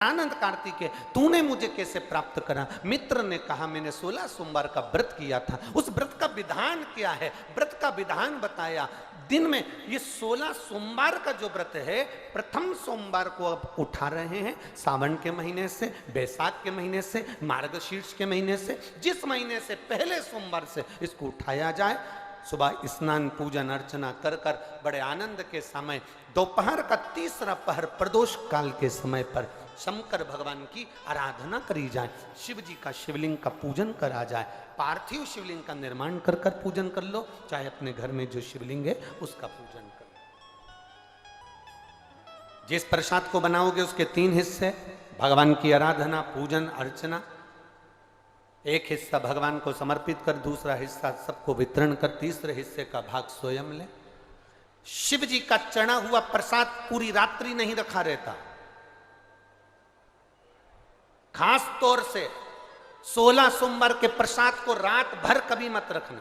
आनंद कार्तिकेय, तूने मुझे कैसे प्राप्त करा? मित्र ने कहा, मैंने 16 सोमवार का व्रत किया था। उस व्रत का विधान क्या है? व्रत का विधान बताया। दिन में ये 16 सोमवार का जो व्रत है, प्रथम सोमवार को अब उठा रहे हैं, सावन के महीने से, बैसाख के महीने से, मार्गशीर्ष के महीने से, जिस महीने से पहले सोमवार से इसको उठाया जाए। सुबह स्नान पूजन अर्चना कर कर बड़े आनंद के समय, दोपहर का तीसरा पहर प्रदोष काल के समय पर शंकर भगवान की आराधना करी जाए, शिव जी का शिवलिंग का पूजन करा जाए। पार्थिव शिवलिंग का निर्माण कर कर पूजन कर लो, चाहे अपने घर में जो शिवलिंग है उसका पूजन कर लो। जिस प्रसाद को बनाओगे उसके 3 हिस्से, भगवान की आराधना पूजन अर्चना। एक हिस्सा भगवान को समर्पित कर, दूसरा हिस्सा सबको वितरण कर, तीसरे हिस्से का भाग स्वयं ले। शिव जी का चढ़ा हुआ प्रसाद पूरी रात्रि नहीं रखा रहता। खास तौर से 16 सोमवार के प्रसाद को रात भर कभी मत रखना।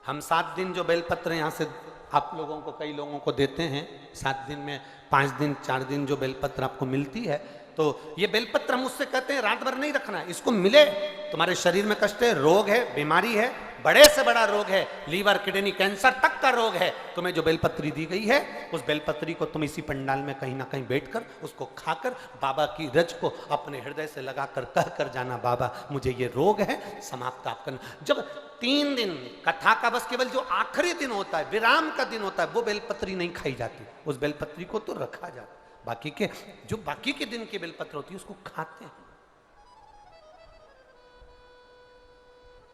हम 7 दिन जो बेलपत्र यहां से आप लोगों को, कई लोगों को देते हैं, 7 दिन में 5 दिन 4 दिन जो बेलपत्र आपको मिलती है, तो ये बेलपत्र हम उससे कहते हैं रात भर नहीं रखना। इसको मिले, तुम्हारे शरीर में कष्ट है, रोग है, बीमारी है, बड़े से बड़ा रोग है, लीवर किडनी कैंसर तक का रोग है, तुम्हें जो बेलपत्री दी गई है, उस बेलपत्री को तुम इसी पंडाल में कहीं ना कहीं बैठकर उसको खाकर बाबा की रज को अपने हृदय से लगाकर कह कर जाना, बाबा मुझे ये रोग है, समाप्त आप करना। जब 3 दिन कथा का बस केवल जो आखिरी दिन होता है, विराम का दिन होता है, वो बेलपत्री नहीं खाई जाती, उस बेलपत्री को तो रखा जाता। बाकी के जो बाकी के दिन की बेलपत्र होती है उसको खाते हैं।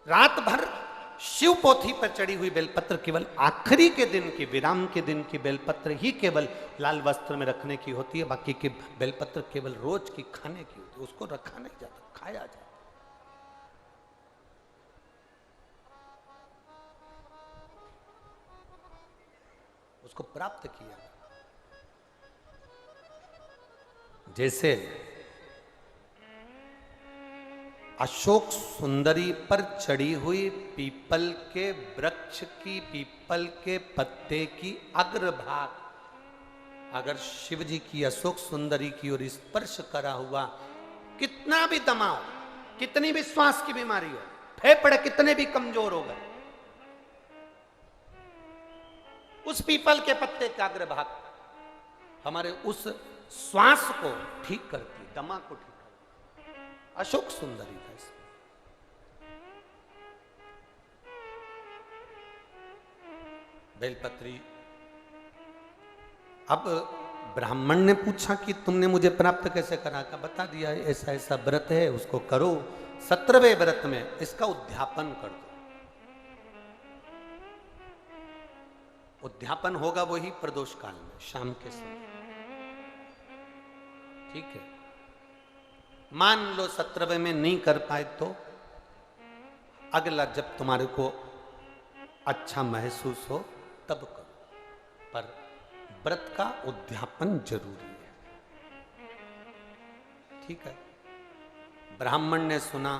रात भर शिव पोथी पर चढ़ी हुई बेलपत्र केवल आखिरी के दिन की, विराम के दिन की बेलपत्र ही केवल लाल वस्त्र में रखने की होती है। बाकी की बेलपत्र केवल रोज की खाने की होती है, उसको रखा नहीं जाता, खाया जाता। उसको प्राप्त किया। जैसे अशोक सुंदरी पर चढ़ी हुई पीपल के वृक्ष की, पीपल के पत्ते की अग्रभाग अगर शिव जी की अशोक सुंदरी की ओर स्पर्श करा हुआ, कितना भी दमाओ, कितनी भी श्वास की बीमारी हो, फेफड़े कितने भी कमजोर हो गए, उस पीपल के पत्ते का अग्रभाग हमारे उस श्वास को ठीक करती, दमा को ठीक करती। अशोक सुंदरी था इसमें। बेलपत्री। अब ब्राह्मण ने पूछा कि तुमने मुझे प्राप्त कैसे करा? का बता दिया, ऐसा ऐसा व्रत है, उसको करो। 17वें व्रत में इसका उद्यापन कर दो। उद्यापन होगा वही प्रदोष काल में, शाम के समय, ठीक है। मान लो 17वें में नहीं कर पाए तो अगला जब तुम्हारे को अच्छा महसूस हो तब करो, पर व्रत का उद्यापन जरूरी है, ठीक है। ब्राह्मण ने सुना,